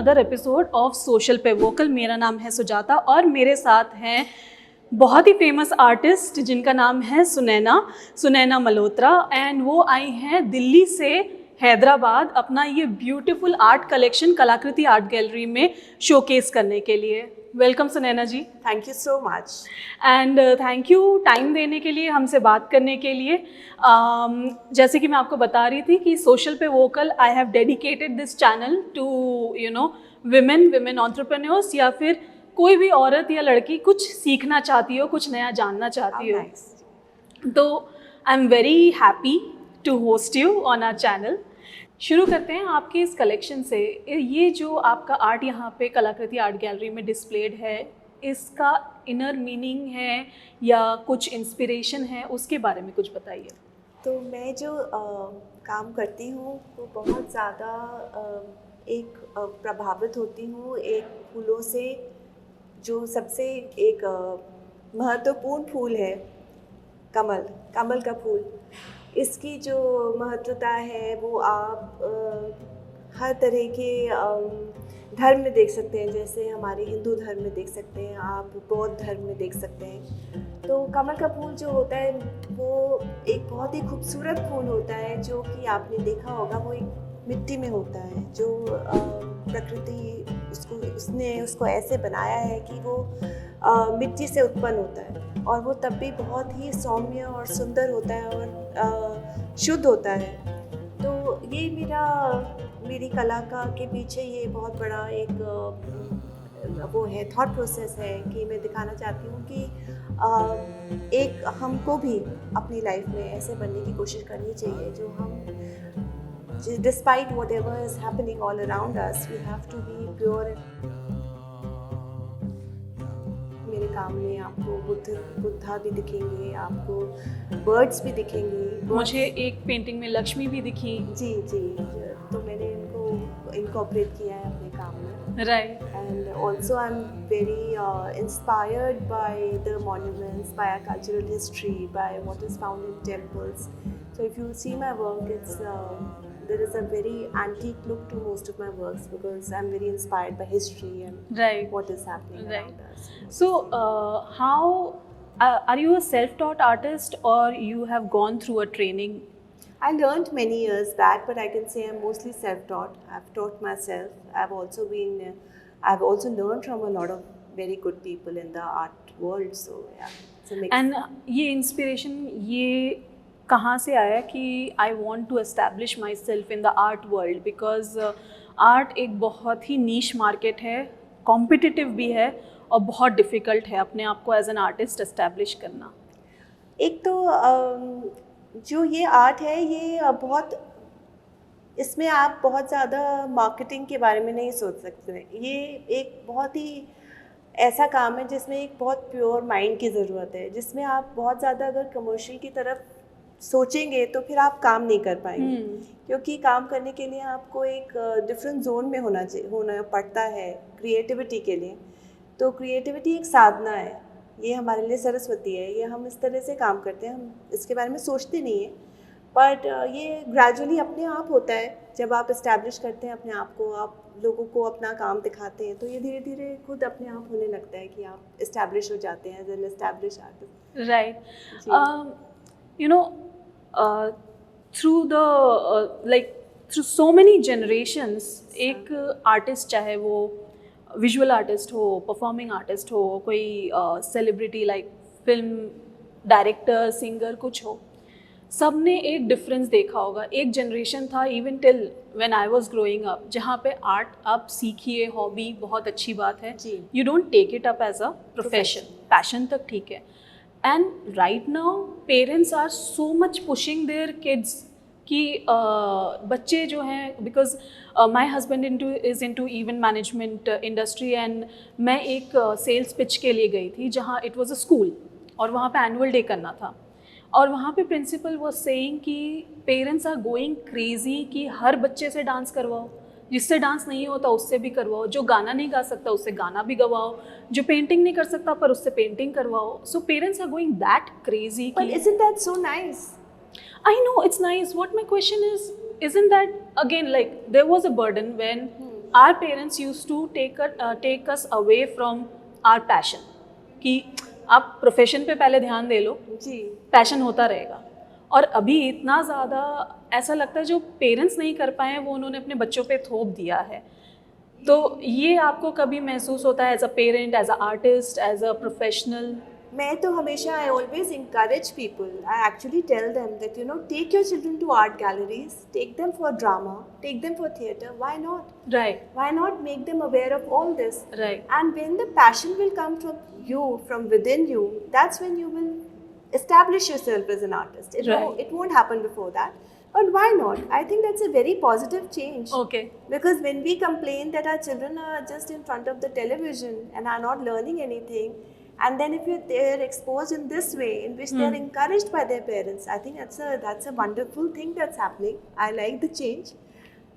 Another episode of social पे vocal. मेरा नाम है सुजाता और मेरे साथ हैं बहुत ही फेमस आर्टिस्ट जिनका नाम है सुनैना मल्होत्रा। एंड वो आई हैं दिल्ली से हैदराबाद अपना ये beautiful art collection Kalakriti art gallery में शोकेस करने के लिए। Welcome Sunaina ji. Thank you so much and thank you time देने के लिए, हमसे बात करने के लिए। जैसे कि मैं आपको बता रही थी कि सोशल पे vocal I have dedicated this channel to women entrepreneurs, या फिर कोई भी औरत या लड़की कुछ सीखना चाहती हो, कुछ नया जानना चाहती हो। तो I am very happy to host you on our channel. शुरू करते हैं आपके इस कलेक्शन से। ये जो आपका आर्ट यहाँ पे कलाकृति आर्ट गैलरी में डिस्प्लेड है, इसका इनर मीनिंग है या कुछ इंस्पिरेशन है, उसके बारे में कुछ बताइए। तो मैं जो काम करती हूँ वो बहुत ज़्यादा एक प्रभावित होती हूँ एक फूलों से, जो सबसे एक महत्वपूर्ण फूल है कमल का फूल। इसकी जो महत्वता है वो आप हर तरह के धर्म में देख सकते हैं। जैसे हमारे हिंदू धर्म में देख सकते हैं, आप बौद्ध धर्म में देख सकते हैं। तो कमल का फूल जो होता है वो एक बहुत ही खूबसूरत फूल होता है, जो कि आपने देखा होगा वो एक मिट्टी में होता है, जो प्रकृति उसने उसको ऐसे बनाया है कि वो मिट्टी से उत्पन्न होता है, और वो तब भी बहुत ही सौम्य और सुंदर होता है और शुद्ध होता है। तो ये मेरी कला के पीछे ये बहुत बड़ा एक वो है, थॉट प्रोसेस है कि मैं दिखाना चाहती हूँ कि एक हमको भी अपनी लाइफ में ऐसे बनने की कोशिश करनी चाहिए, जो हम despite whatever is happening all around us, we have to be pure। मेरे काम में आपको बुद्धा भी दिखेंगे, आपको बर्ड्स भी दिखेंगे। मुझे एक पेंटिंग में लक्ष्मी भी दिखी। जी, तो मैंने इनको इनकॉर्पोरेट किया है अपने काम में। Right. And also I am very inspired by the monuments, by our cultural history, by what is found in temples. So if you see my work, there is a very antique look to most of my works, because I'm very inspired by history and what is happening around us. So how are you a self-taught artist or you have gone through a training? I learned many years back, but I can say I'm mostly self-taught. I've taught myself. I've also learned from a lot of very good people in the art world. So yeah, it's a mix. And ये inspiration ये कहाँ से आया कि I want to establish myself in the art world? Because art एक बहुत ही niche market है, competitive भी है और बहुत डिफ़िकल्ट है अपने आप को एज एन आर्टिस्ट एस्टैब्लिश करना। एक तो जो ये आर्ट है ये बहुत, इसमें आप बहुत ज़्यादा मार्केटिंग के बारे में नहीं सोच सकते। ये एक बहुत ही ऐसा काम है जिसमें एक बहुत प्योर माइंड की ज़रूरत है, जिसमें आप बहुत ज़्यादा अगर कमर्शियल की तरफ सोचेंगे तो फिर आप काम नहीं कर पाएंगे। क्योंकि काम करने के लिए आपको एक डिफरेंट जोन में होना पड़ता है क्रिएटिविटी के लिए। तो क्रिएटिविटी एक साधना है, ये हमारे लिए सरस्वती है। ये हम इस तरह से काम करते हैं, हम इसके बारे में सोचते नहीं हैं, बट ये ग्रेजुअली अपने आप होता है। जब आप इस्टेब्लिश करते हैं अपने आप को, आप लोगों को अपना काम दिखाते हैं, तो ये धीरे धीरे खुद अपने आप होने लगता है कि आप इस्टेब्लिश हो जाते हैं as an establish artist. Right. through so many generations, एक आर्टिस्ट, चाहे वो विजुअल आर्टिस्ट हो, परफॉर्मिंग आर्टिस्ट हो, कोई celebrity like film director, singer, कुछ हो, सब ने एक डिफरेंस देखा होगा। एक जनरेशन था even till when I was growing up, जहाँ पे आर्ट आप सीखिए, हॉबी बहुत अच्छी बात है, you don't take it up as a profession, passion तक ठीक है। And right now parents are so much pushing their kids कि बच्चे जो हैं, because my husband is into event management industry, and मैं एक sales pitch के लिए गई थी जहाँ it was a school और वहाँ पे annual day करना था, और वहाँ पे principal was saying कि parents are going crazy कि हर बच्चे से डांस करवाओ, जिससे डांस नहीं होता उससे भी करवाओ, जो गाना नहीं गा सकता उससे गाना भी गवाओ, जो पेंटिंग नहीं कर सकता पर उससे पेंटिंग करवाओ। So parents are going that crazy. But isn't that so nice? I know it's nice. What my question is, isn't that again like there was a burden when our parents used to take us away from our passion कि आप profession पे पहले ध्यान दे लो, जी passion होता रहेगा. और अभी इतना ज़्यादा ऐसा लगता है जो पेरेंट्स नहीं कर पाए हैं वो उन्होंने अपने बच्चों पे थोप दिया है. तो ये आपको कभी महसूस होता है as a parent, as a artist, as a professional? मैं तो हमेशा I always encourage people. I actually tell them that, you know, take your children to art galleries, take them for drama, take them for theatre. Why not? Right. Why not make them aware of all this? Right. And when the passion will come from you, from within you, that's when you will establish yourself as an artist. Right. It won't happen before that. But why not? I think that's a very positive change. Okay. Because when we complain that our children are just in front of the television and are not learning anything, and then if they're exposed in this way, in which they're encouraged by their parents, I think that's a wonderful thing that's happening. I like the change.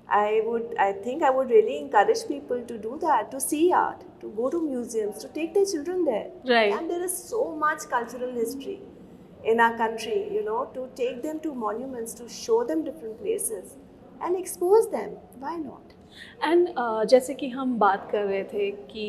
I think I would really encourage people to do that, to see art, to go to museums, to take their children there. Right. And there is so much cultural history in our country, you know, to take them to monuments, to show them different places and expose them. Why not? And जैसे कि हम बात कर रहे थे कि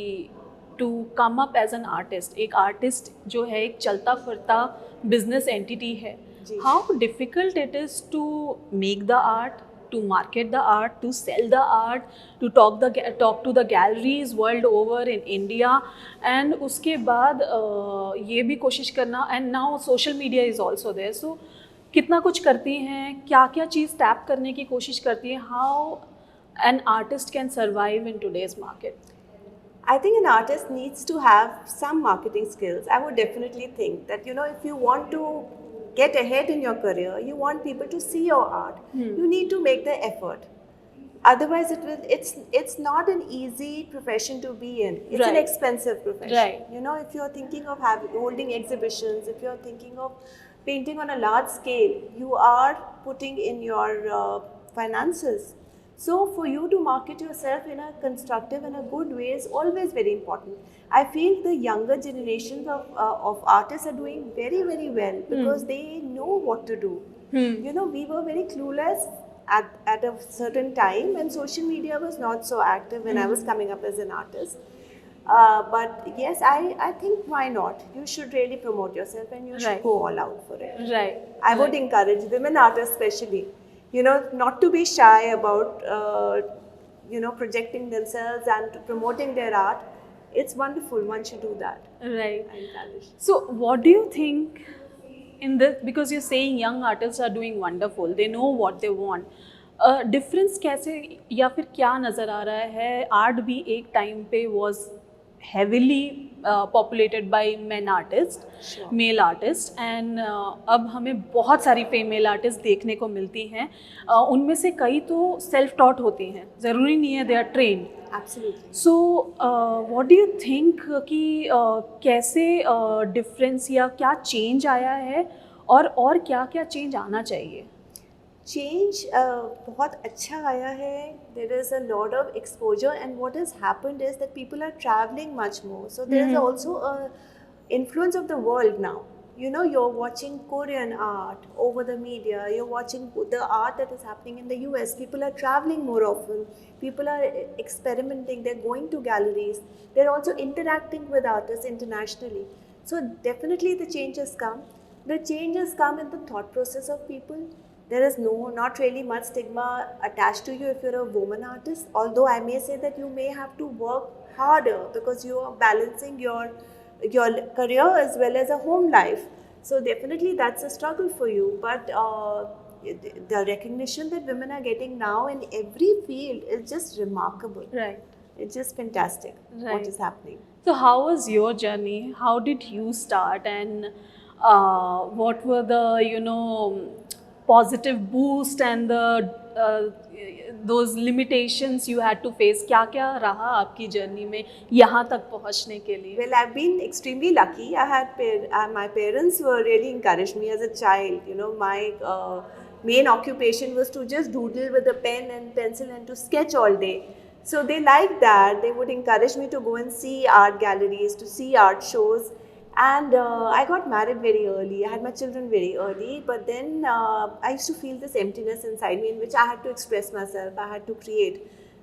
to come up as an artist, एक artist जो है एक चलता फिरता बिजनेस एंटिटी है. जी. How difficult it is to make the art, to market the art, to sell the art, to talk to the galleries world over in India, and उसके बाद ये भी कोशिश करना, and now social media is also there. सो कितना कुछ करती हैं, क्या क्या चीज़ टैप करने की कोशिश करती हैं, how an artist can survive in today's market? I think an artist needs to have some marketing skills. I would definitely think that, you know, if you want to get ahead in your career, you want people to see your art, you need to make the effort. Otherwise, it's not an easy profession to be in. It's an Right. expensive profession. Right. You know, if you're thinking of holding exhibitions, if you're thinking of painting on a large scale, you are putting in your finances. So for you to market yourself in a constructive and a good way is always very important. I feel the younger generations of artists are doing very, very well because they know what to do. You know, we were very clueless at a certain time, and social media was not so active when I was coming up as an artist. But yes, I think why not? You should really promote yourself and you should Right. go all out for it. Right. I would encourage women artists especially, you know, not to be shy about, you know, projecting themselves and promoting their art. It's wonderful. One should do that. Right. I encourage. So what do you think in this, because you're saying young artists are doing wonderful, they know what they want, difference कैसे या फिर क्या नज़र आ रहा है? Art भी एक time पे was heavily populated by men artists, Sure. male artists, and अब हमें बहुत सारी female artists देखने को मिलती हैं. उनमें से कई तो self taught होती हैं, ज़रूरी नहीं है they are trained. Absolutely. So what do you think कि कैसे डिफरेंस या क्या चेंज आया है और क्या क्या चेंज आना चाहिए? Change बहुत अच्छा आया है. There is a lot of exposure, and what has happened is that people are traveling much more. So there is also a influence of the world now. You know, you're watching Korean art over the media. You're watching the art that is happening in the US. People are traveling more often. People are experimenting. They're going to galleries. They're also interacting with artists internationally. So definitely the change has come. The change has come in the thought process of people. There is not really much stigma attached to you if you're a woman artist. Although I may say that you may have to work harder because you are balancing your career as well as a home life. So definitely that's a struggle for you. But the recognition that women are getting now in every field is just remarkable. Right. It's just fantastic Right. what is happening. So how was your journey? How did you start, and what were the, you know, positive boost and those limitations you had to face? क्या क्या रहा आपकी journey में यहाँ तक पहुँचने के लिए? Well, I've been extremely lucky. My parents were really encouraged me as a child. You know, my main occupation was to just doodle with a pen and pencil and to sketch all day. So they liked that. They would encourage me to go and see art galleries, to see art shows. And I got married very early. I had my children very early. But then I used to feel this emptiness inside me in which I had to express myself. I had to create.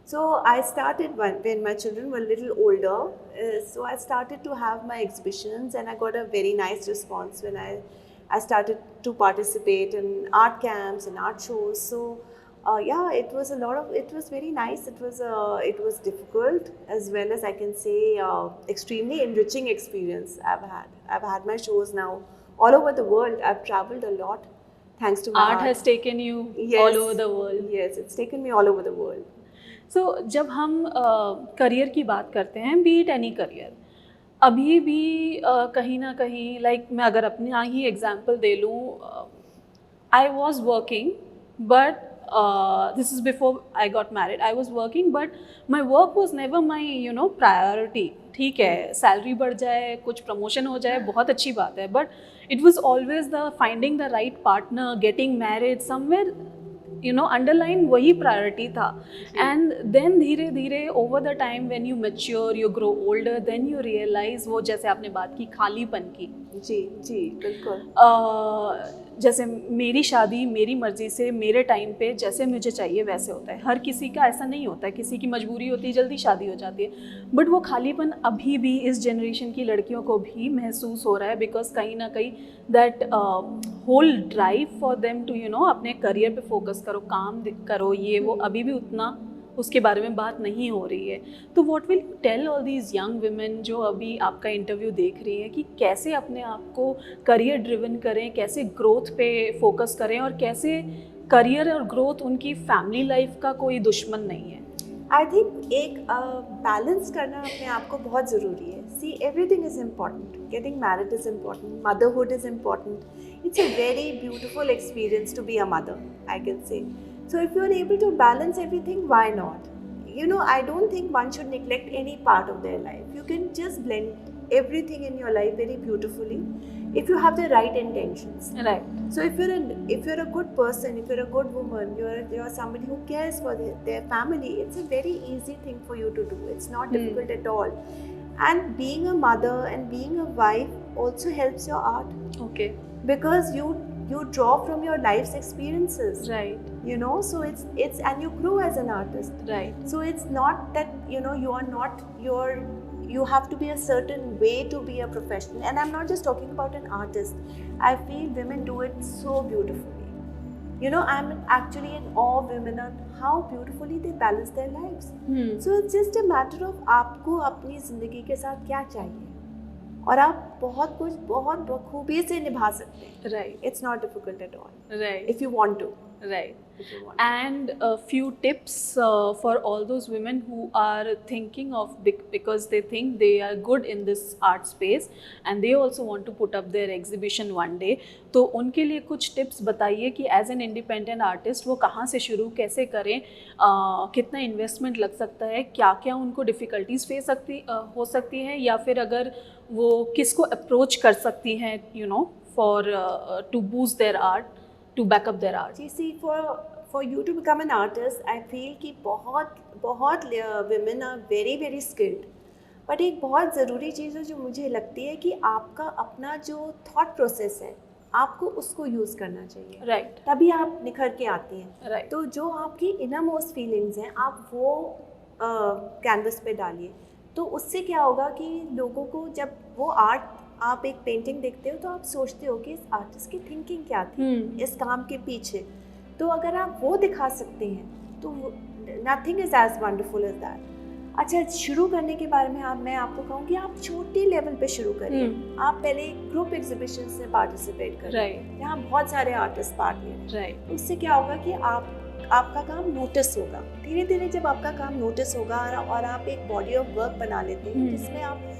So I started when my children were a little older. So I started to have my exhibitions, and I got a very nice response when I started to participate in art camps and art shows. So yeah, it was a lot of. It was very nice. It was difficult as well as I can say extremely enriching experience I've had. I've had my shows now all over the world. I've traveled a lot thanks to my Art has taken you Yes. all over the world. Yes, it's taken me all over the world. सो जब हम career की बात करते हैं, B it any career, अभी भी कहीं ना कहीं मैं अगर अपना ही एग्जांपल दे लूँ, I was working but this is before I got married, I was working but my work was never my priority. ठीक है, सैलरी बढ़ जाए, कुछ प्रमोशन हो जाए, बहुत अच्छी बात है, but it was always the finding the right partner, getting married somewhere, underline वही प्रायोरिटी था. एंड देन धीरे धीरे over the time when you mature, you grow older, then you realise वो जैसे आपने बात की खालीपन की. जी जी बिल्कुल. जैसे मेरी शादी मेरी मर्जी से मेरे टाइम पे जैसे मुझे चाहिए वैसे होता है. हर किसी का ऐसा नहीं होता है, किसी की मजबूरी होती है, जल्दी शादी हो जाती है, बट वो खालीपन अभी भी इस जनरेशन की लड़कियों को भी महसूस हो रहा है. बिकॉज कहीं ना कहीं that whole drive for them to अपने करियर पे फोकस करो, काम करो, ये वो अभी भी उतना उसके बारे में बात नहीं हो रही है. तो what will you tell all these young women जो अभी आपका इंटरव्यू देख रही हैं कि कैसे अपने आप को करियर ड्रिवन करें, कैसे ग्रोथ पे फोकस करें, और कैसे करियर और ग्रोथ उनकी फैमिली लाइफ का कोई दुश्मन नहीं है? आई थिंक एक बैलेंस करना अपने आप को बहुत ज़रूरी है. See everything is important. Getting married is important, motherhood is important. It's a very beautiful experience to be a mother, I can say. So if you're able to balance everything, why not? I don't think one should neglect any part of their life. You can just blend everything in your life very beautifully if you have the right intentions. Right. So if you're a good person, if you're a good woman, you're somebody who cares for their family, it's a very easy thing for you to do. It's not difficult at all. And being a mother and being a wife also helps your art. Okay. Because you draw from your life's experiences. Right. So it's and you grow as an artist. Right. So it's not that you have to be a certain way to be a professional. And I'm not just talking about an artist. I feel women do it so beautifully. I'm actually in awe of women on how beautifully they balance their lives. So it's just a matter of आपको अपनी ज़िंदगी के साथ क्या चाहिए, और आप बहुत कुछ बहुत बखूबी से निभा सकते हैं. Right. It's not difficult at all. Right. If you want to. Right. If you want to. And a few tips for all those women who are thinking of because they think they are good in this art space and they also want to put up their exhibition one day. तो उनके लिए कुछ tips बताइए कि as an independent artist वो कहाँ से शुरू कैसे करें, कितना इन्वेस्टमेंट लग सकता है, क्या क्या उनको डिफ़िकल्टीज फेस हो सकती हैं, या फिर अगर वो किसको अप्रोच कर सकती हैं for to boost their art, to back up their art? See, for you to become an artist, I feel कि बहुत women are very very skilled. But एक बहुत ज़रूरी चीज़ है जो मुझे लगती है कि आपका अपना जो thought process है, आपको उसको यूज़ करना चाहिए. Right. तभी आप निखर के आती हैं. Right. तो जो आपकी innermost feelings हैं, आप वो कैनवस पे डालिए. तो उससे क्या होगा कि लोगों को जब वो आर्ट, आप एक पेंटिंग देखते हो तो आप सोचते हो कि इस आर्टिस्ट की थिंकिंग क्या थी इस काम के पीछे. तो अगर आप वो दिखा सकते हैं तो nothing is as wonderful as that. अच्छा, शुरू करने के बारे में मैं आपको कहूँ कि आप छोटे लेवल पे शुरू करिए. आप पहले ग्रुप एग्जीबिशन से पार्टिसिपेट करें. Right. यहाँ बहुत सारे आर्टिस्ट पार्ट ले रहे हैं. Right. उससे क्या होगा कि आपका काम नोटिस होगा. धीरे धीरे जब आपका काम नोटिस होगा और आप एक बॉडी ऑफ वर्क बना लेते हैं जिसमें आप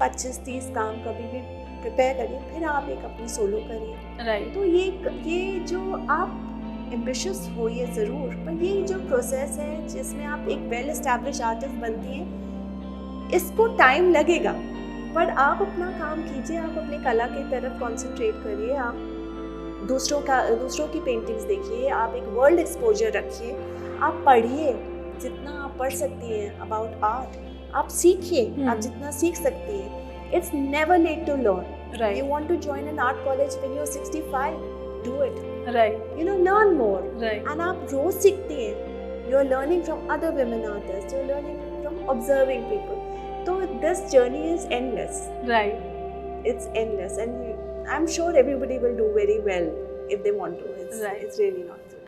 25-30 काम कभी भी प्रिपेयर करिए, फिर आप एक अपनी सोलो करिए. Right. तो ये जो आप एम्बिशियस हो ये ज़रूर, पर ये जो प्रोसेस है जिसमें आप एक वेल एस्टैब्लिश आर्टिस्ट बनती हैं, इसको टाइम लगेगा. पर आप अपना काम कीजिए, आप अपनी कला की तरफ कंसंट्रेट करिए, आप दूसरों की पेंटिंग्स देखिए, आप एक वर्ल्ड एक्सपोजर रखिए, आप पढ़िए जितना आप पढ़ सकती हैं अबाउट आर्ट, आप सीखिए, आप जितना सीख सकती हैं. It's never late to learn. Right. You want to join an art college when you're 65, do it. Right. Learn more. Right. And आप रोज सीखती हैं. you're learning from other women artists, you're learning from observing people. So this journey is endless. Right. It's endless, and I'm sure everybody will do very well if they want to. Right. It's really not so.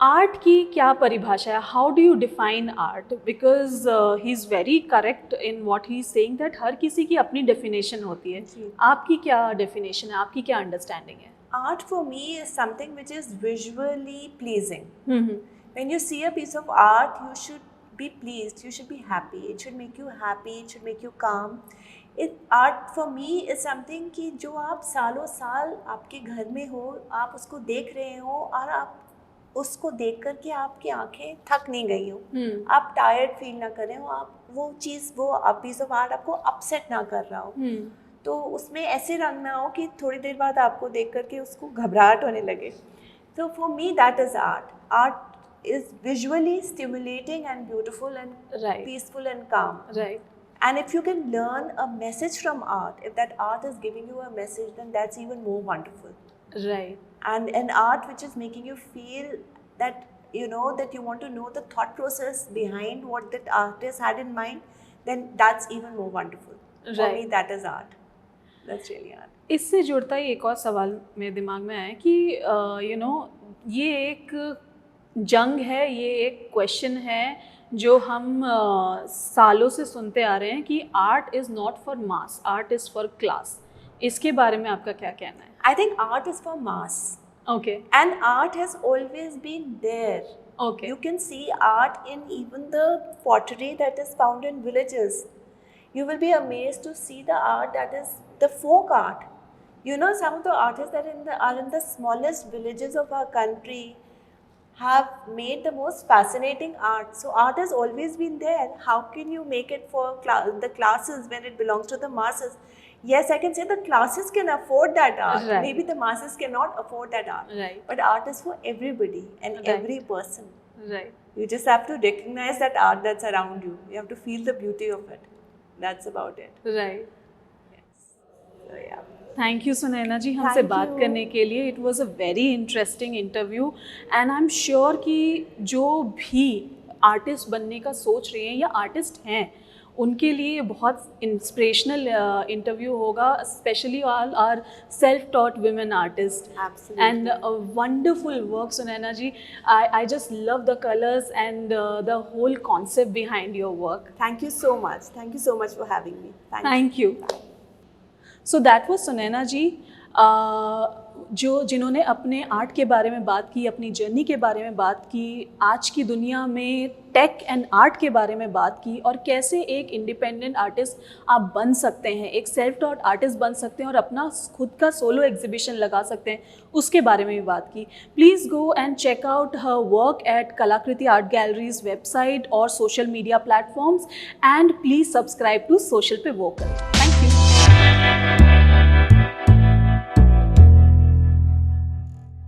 Art की क्या परिभाषा है? How do you define art? Because he is very correct in what he is saying that हर किसी की अपनी definition होती है. जी. आपकी क्या डेफिनेशन है? आपकी क्या अंडरस्टैंडिंग है? Art for me is something which is visually pleasing. Hmm. When you see a piece of art, you should be pleased, you should be happy, it should make you happy, it should make you calm. Art for me is something कि जो आप सालों साल आपके घर में हो, आप उसको देख रहे हो और आप उसको देख कर के आपकी आंखें थक नहीं गई हो, आप टायर्ड फील ना करें हो, आप वो चीज़, वो पीस ऑफ आर्ट आपको अपसेट ना कर रहा हो, तो उसमें ऐसे रंग ना हो कि थोड़ी देर बाद आपको देख करके उसको घबराहट होने लगे. तो for me that is art. Art is visually stimulating and beautiful and Right. Peaceful and काम. Right. And if you can learn a message from art, if that art is giving you a message, then that's even more wonderful. Right. And an art which is making you feel that, you know, that you want to know the thought process behind what that artist had in mind, then that's even more wonderful. For Right. me, that is art. That's really art. इससे जुड़ता ही एक और सवाल मेरे दिमाग में आया कि यू नो ये एक जंग है, ये एक क्वेश्चन है जो हम सालों से सुनते आ रहे हैं कि art is not for mass, art is for class. इसके बारे में आपका क्या कहना है? I think art is for mass. Okay. And art has always been there. Okay. You can see art in even the pottery that is found in villages. You will be amazed to see the art that is the folk art. You know, some of the artists that are in the smallest villages of our country have made the most fascinating art. So art has always been there. How can you make it for the classes when it belongs to the masses? Yes, I can say the classes can afford that art. Right. Maybe the masses cannot afford that art. Right. But art is for everybody and Right. every person. Right. You just have to recognize that art that's around you. You have to feel the beauty of it. That's about it. Right. Yes. So yeah. Thank you Sunaina ji हमसे Thank बात you. करने के लिए. It was a very interesting interview and I am sure कि जो भी artist बनने का सोच रहे हैं या आर्टिस्ट हैं उनके लिए ये बहुत इंस्पिरेशनल इंटरव्यू होगा, specially all our self taught women artist. Absolutely. And a wonderful work, Sunaina ji. I just love the colors and the whole concept behind your work. Thank you so much. Thank you so much for having me. Thank you. So that was Sunaina ji, जिन्होंने अपने art के बारे में बात की, अपनी journey के बारे में बात की, आज की दुनिया में टेक एंड आर्ट के बारे में बात की और कैसे एक इंडिपेंडेंट आर्टिस्ट आप बन सकते हैं, एक सेल्फ टॉट आर्टिस्ट बन सकते हैं और अपना खुद का सोलो एग्जीबिशन लगा सकते हैं, उसके बारे में भी बात की. Please go and check out her work at Kalakriti art galleries website और social media platforms and please subscribe to social पे वोकल. Thank you.